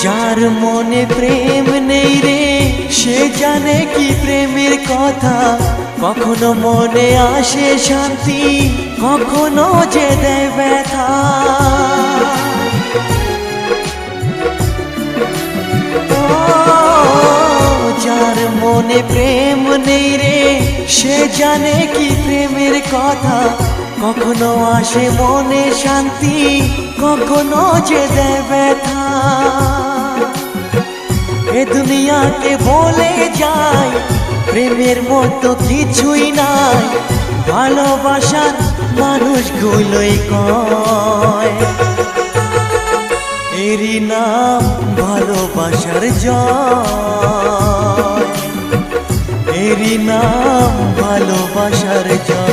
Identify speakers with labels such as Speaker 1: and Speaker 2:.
Speaker 1: যার মনে প্রেম নেই রে সে জানে কি প্রেমের কথা। কখনো মনে আসে শান্তি, কখনো যে দেয় ব্যথা। যার মনে প্রেম নেই রে সে জানে কি প্রেমের কথা। কখনো আসে মনে শান্তি, কখনো যে দেয় ব্যথা। এ দুনিয়াতে বলে যায় প্রেমের মতো কিছুই নাই। ভালোবাসার মানুষগুলোই কয় এরই নাম ভালোবাসার জয়, এরই নাম ভালোবাসার জয়।